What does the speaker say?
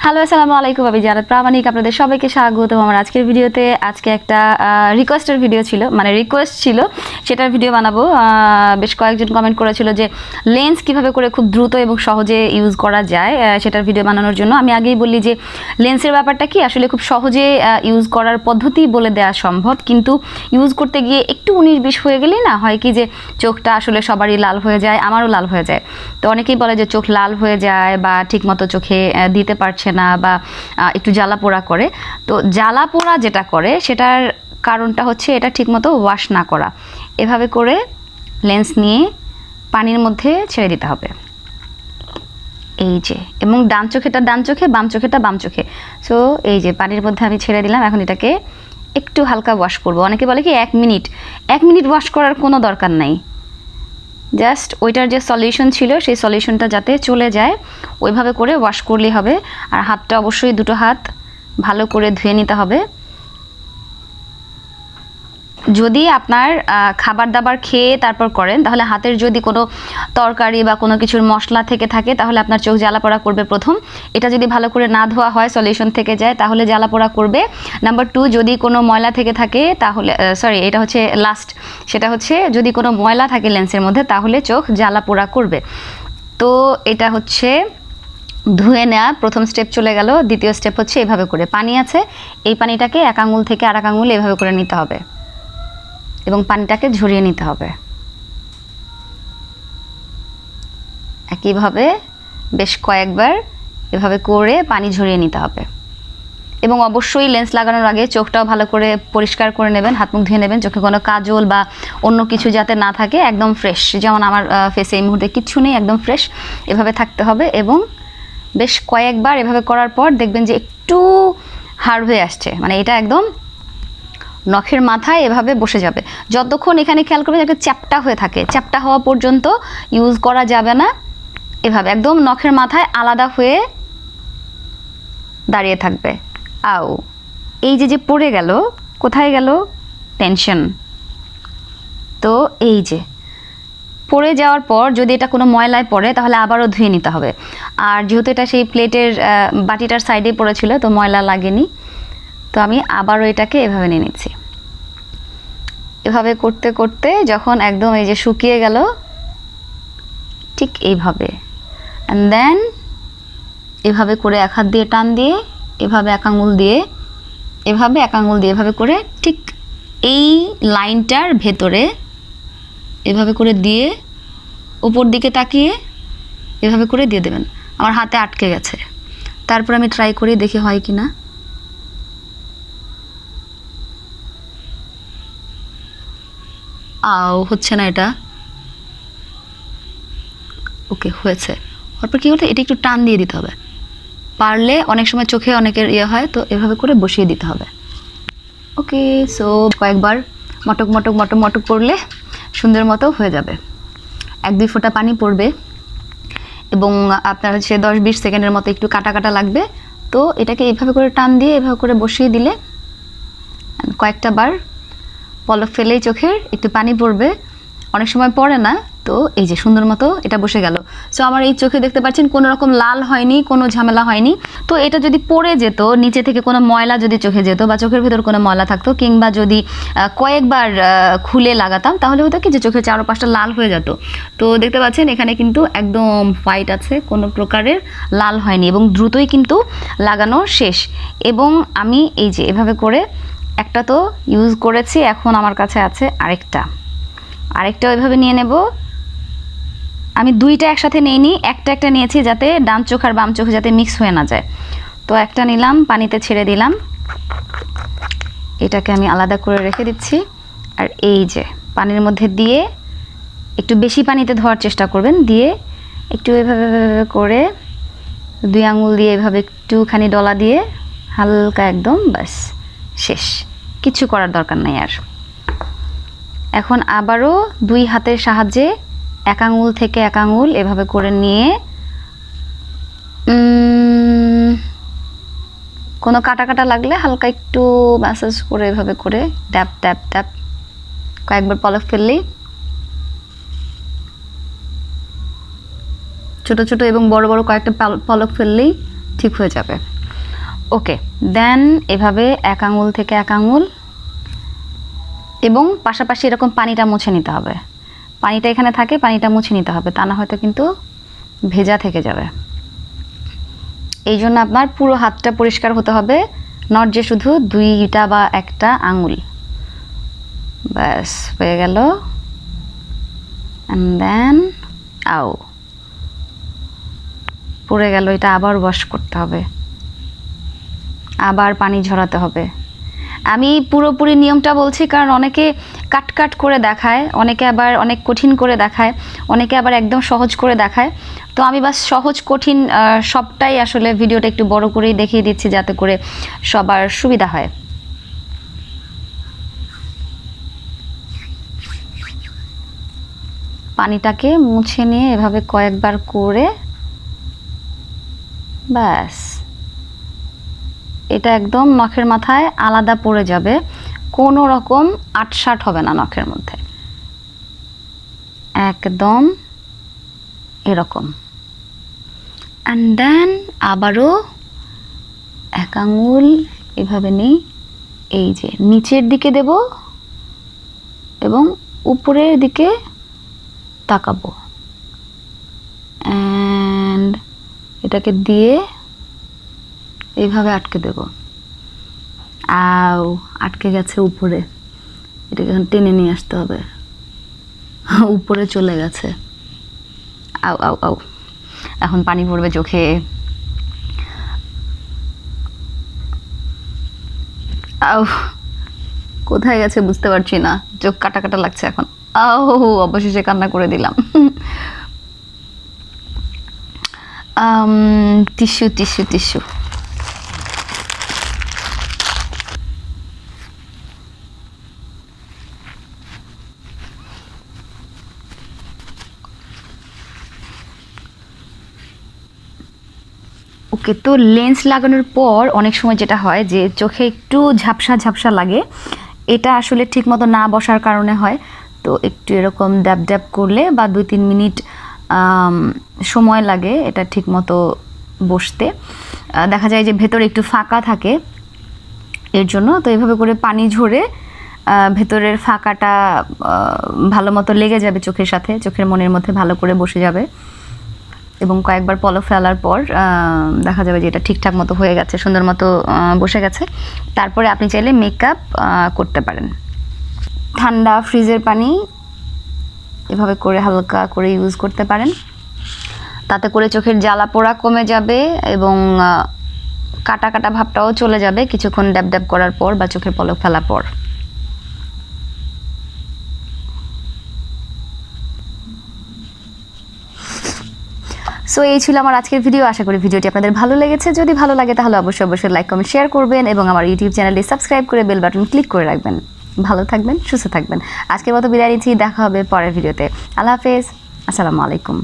Hello আসসালামু আলাইকুম, আমি JannatPramanik, আপনাদের সবাইকে স্বাগতম আমার আজকের ভিডিওতে। আজকে একটা রিকোয়েস্টের ভিডিও ছিল, মানে রিকোয়েস্ট ছিল, সেটার ভিডিও বানাবো। বেশ কয়েকজন কমেন্ট করেছিল যে লেন্স কিভাবে করে খুব দ্রুত এবং সহজে ইউজ করা যায়, সেটার ভিডিও বানানোর জন্য। আমি আগেই বলি যে লেন্সের ব্যাপারটা কি, আসলে খুব সহজে ইউজ করার পদ্ধতি বলে দেওয়া সম্ভব, কিন্তু ইউজ করতে গিয়ে একটু 19-20 হয়ে গেলেই না হয় কি যে চোখটা আসলে সবারই লাল হয়ে যায়, আমারও লাল হয়ে যায়। তো অনেকেই বলে যে চোখ লাল হয়ে যায় বা ঠিকমতো চোখে দিতে পারছে না বা একটু জ্বালা পোড়া করে। তো জ্বালা পোড়া যেটা করে সেটার কারণটা হচ্ছে এটা ঠিকমতো ওয়াশ না করা। এভাবে করে লেন্স নিয়ে পানির মধ্যে ছেড়ে দিতে হবে, এই যে, এবং ডান চোখেটা ডান চোখে, বাম চোখেটা বাম চোখে। সো এই যে পানির মধ্যে আমি ছেড়ে দিলাম। এখন এটাকে একটু হালকা ওয়াশ করব। অনেকে বলে কি 1 মিনিট ওয়াশ করার কোনো দরকার নাই, জাস্ট ওইটার যে সলিউশন ছিল সেই সলিউশনটা যাতে চলে যায় ওইভাবে করে ওয়াশ করলেই হবে। আর হাতটা অবশ্যই দুটো হাত ভালো করে ধুয়ে নিতে হবে। যদি আপনার খাবার দাবার খেয়ে তারপর করেন, তাহলে হাতের যদি কোনো তরকারি বা কোনো কিছুর মশলা থেকে থাকে তাহলে আপনার চোখ জ্বালা পোড়া করবে প্রথম। এটা যদি ভালো করে না ধোয়া হয়, সলিউশন থেকে যায়, তাহলে জ্বালা পোড়া করবে। নাম্বার 2, যদি কোনো ময়লা থেকে থাকে তাহলে এটা হচ্ছে লাস্ট, সেটা হচ্ছে যদি কোনো ময়লা থাকে লেন্সের মধ্যে তাহলে চোখ জ্বালা পোড়া করবে। তো এটা হচ্ছে ধুয়ে নেওয়া প্রথম স্টেপ চলে গেল। দ্বিতীয় স্টেপ হচ্ছে এভাবে করে পানি আছে, এই পানিটাকে এক আঙুল থেকে আর এক আঙুল এভাবে করে নিতে হবে এবং পানিটাকে ঝরিয়ে নিতে হবে। একইভাবে বেশ কয়েকবার এভাবে করে পানি ঝরিয়ে নিতে হবে। এবং অবশ্যই লেন্স লাগানোর আগে চোখটাও ভালো করে পরিষ্কার করে নেবেন, হাত মুখ ধুয়ে নেবেন, চোখে কোনো কাজল বা অন্য কিছু যাতে না থাকে, একদম ফ্রেশ। যেমন আমার ফেসে এই মুহূর্তে কিচ্ছু নেই, একদম ফ্রেশ, এভাবে থাকতে হবে। এবং বেশ কয়েকবার এভাবে করার পর দেখবেন যে একটু হার্ড হয়ে আসছে, মানে এটা একদম নখের মাথায় এভাবে বসে যাবে। যতক্ষণ এখানে খেয়াল করবেন একটা চ্যাপ্টা হয়ে থাকে, চ্যাপ্টা হওয়া পর্যন্ত ইউজ করা যাবে না। এভাবে একদম নখের মাথায় আলাদা হয়ে দাঁড়িয়ে থাকবে। আও, এই যে পড়ে গেল, কোথায় গেল টেনশন। তো এই যে পড়ে যাওয়ার পর যদি এটা কোনো ময়লায় পড়ে তাহলে আবারও ধুয়ে নিতে হবে। আর যেহেতু এটা সেই প্লেটের বাটিটার সাইডে পড়েছিল তো ময়লা লাগেনি, তো আমি আবারও এটাকে এভাবে নিয়ে নিচ্ছি। এভাবে করতে করতে যখন একদম এই যে শুকিয়ে গেল, ঠিক এইভাবে, অ্যান্ড দেন এভাবে করে এক হাত দিয়ে টান দিয়ে, এভাবে এক আঙুল দিয়ে, এভাবে এক আঙুল দিয়ে, এভাবে করে ঠিক এই লাইনটার ভেতরে এভাবে করে দিয়ে উপর দিকে তাকিয়ে এভাবে করে দিয়ে দেবেন। আমার হাতে আটকে গেছে, তারপর আমি ট্রাই করি দেখি হয় কি না। হচ্ছে না এটা। ওকে, হয়েছে। তারপর কী করতে, এটা একটু টান দিয়ে দিতে হবে। পারলে অনেক সময় চোখে অনেকের হয়, তো এভাবে করে বসিয়ে দিতে হবে। ওকে, সো কয়েকবার মটক মটক মটক মটক করলে সুন্দর মতো হয়ে যাবে। 1-2 ফোঁটা পানি পড়বে এবং আপনার হচ্ছে 10-20 সেকেন্ডের মতো একটু কাটা কাটা লাগবে। তো এটাকে এইভাবে করে টান দিয়ে এভাবে করে বসিয়ে দিলে কয়েকটা বার পলক ফেলেই চোখের একটু পানি পড়বে, অনেক সময় পড়ে না। তো এই যে সুন্দর মতো এটা বসে গেল। সো আমার এই চোখে দেখতে পাচ্ছেন কোনো রকম লাল হয়নি, কোনো ঝামেলা হয়নি। তো এটা যদি পড়ে যেত, নিচে থেকে কোনো ময়লা যদি চোখে যেত বা চোখের ভিতর কোনো ময়লা থাকতো, কিংবা যদি কয়েকবার খুলে লাগাতাম, তাহলে হতো কি যে চোখের চারপাশটা লাল হয়ে যেত। তো দেখতে পাচ্ছেন এখানে কিন্তু একদম হোয়াইট আছে, কোনো প্রকারের লাল হয়নি এবং দ্রুতই কিন্তু লাগানো শেষ। এবং আমি এই যে এভাবে করে একটা তো ইউজ করেছি, এখন আমার কাছে আছে আরেকটা ওইভাবে নিয়ে নেব। আমি দুইটা একসাথে নিইনি, একটা নিয়েছি যাতে ডান চোখ আর বাম চোখ যাতে মিক্স হয়ে না যায়। তো একটা নিলাম, পানিতে ছেড়ে দিলাম, এটাকে আমি আলাদা করে রেখে দিচ্ছি। আর এই যে পানির মধ্যে দিয়ে একটু বেশি পানিতে ধোয়ার চেষ্টা করবেন, দিয়ে একটু এভাবে করে 2 আঙুল দিয়ে এভাবে একটুখানি ডলা দিয়ে হালকা একদম, বাস শেষ, কিছু করার দরকার নাই আর। এখন আবারও 2 হাতের সাহায্যে এক আঙুল থেকে এক আঙুল এভাবে করে নিয়ে কোনো কাটা কাটা লাগলে হালকা একটু ম্যাসাজ করে এভাবে করে ট্যাপ ট্যাপ ট্যাপ কয়েকবার পলক ফেললেই ছোট ছোট এবং বড় বড় কয়েকটা পলক ফেললেই ঠিক হয়ে যাবে। ওকে, দেন এভাবে এক আঙুল থেকে এক আঙুল এবং পাশাপাশি এরকম পানিটা মুছে নিতে হবে। পানিটা এখানে থাকে, পানিটা মুছে নিতে হবে, তা না হয়তো কিন্তু ভেজা থেকে যাবে। এই জন্য আপনার পুরো হাতটা পরিষ্কার হতে হবে, নট যে শুধু দুইটা বা একটা আঙুল। ব্যাস হয়ে গেল। অ্যান্ড দেন আও পড়ে গেল, এটা আবার ওয়াশ করতে হবে, আবার পানি ঝরাতে হবে। আমি পুরোপুরি নিয়মটা বলছি কারণ অনেকে কাট কাট করে দেখায়, অনেকে আবার অনেক কঠিন করে দেখায়, অনেকে আবার একদম সহজ করে দেখায়। তো আমি বাস সহজ কঠিন সবটাই আসলে ভিডিওটা একটু বড় করেই দেখিয়ে দিচ্ছি যাতে করে সবার সুবিধা হয়। পানিটাকে মুছে নিয়ে এভাবে কয়েকবার করে ব্যাস এটা একদম নখের মাথায় আলাদা পড়ে যাবে, কোনো রকম আটসাট হবে না নখের মধ্যে, একদম এরকম। অ্যান্ড দেন আবারও এক আঙুল এভাবে নিই, এই যে নিচের দিকে দেব এবং উপরের দিকে তাকাবো, অ্যান্ড এটাকে দিয়ে এইভাবে আটকে দেব। আও আটকে গেছে উপরে, এটাকে এখন টেনে নিয়ে আসতে হবে, উপরে চলে গেছে। আও আও আও, এখন পানি পড়বে চোখে। আও কোথায় গেছে বুঝতে পারছি না, চোখ কাটা কাটা লাগছে এখন। আও অবশেষে কান্না করে দিলাম। Tissue tissue tissue. ওকে, তো লেন্স লাগানোর পর অনেক সময় যেটা হয় যে চোখে একটু ঝাপসা ঝাপসা লাগে, এটা আসলে ঠিকমতো না বসার কারণে হয়। তো একটু এরকম ড্যাব ড্যাব করলে বা 2-3 মিনিট সময় লাগে এটা ঠিকমতো বসতে। দেখা যায় যে ভেতরে একটু ফাঁকা থাকে এর জন্য, তো এভাবে করে পানি ঝরে ভেতরের ফাঁকাটা ভালো মতো লেগে যাবে চোখের সাথে, চোখের মনের মধ্যে ভালো করে বসে যাবে এবং কয়েকবার পলক ফেলার পর দেখা যাবে যে এটা ঠিকঠাক মতো হয়ে গেছে, সুন্দর মতো বসে গেছে। তারপরে আপনি চাইলে মেকআপ করতে পারেন। ঠান্ডা ফ্রিজের পানি এভাবে করে হালকা করে ইউজ করতে পারেন, তাতে করে চোখের জ্বালা পোড়া কমে যাবে এবং কাটা কাটা ভাবটাও চলে যাবে কিছুক্ষণ ড্যাব ড্যাব করার পর বা চোখের পলক ফেলার পর। সো এই ছিল আমার আজকের ভিডিও। আশা করি ভিডিওটি আপনাদের ভালো লেগেছে। যদি ভালো লাগে তাহলে অবশ্যই অবশ্যই লাইক কমেন্ট শেয়ার করবেন এবং আমার ইউটিউব চ্যানেলটি সাবস্ক্রাইব করে বেল বাটন ক্লিক করে রাখবেন। ভালো থাকবেন, সুস্থ থাকবেন। আজকের মতো বিদায় নিচ্ছি, দেখা হবে পরের ভিডিওতে। আল্লাহ হাফেজ, আসসালামু আলাইকুম।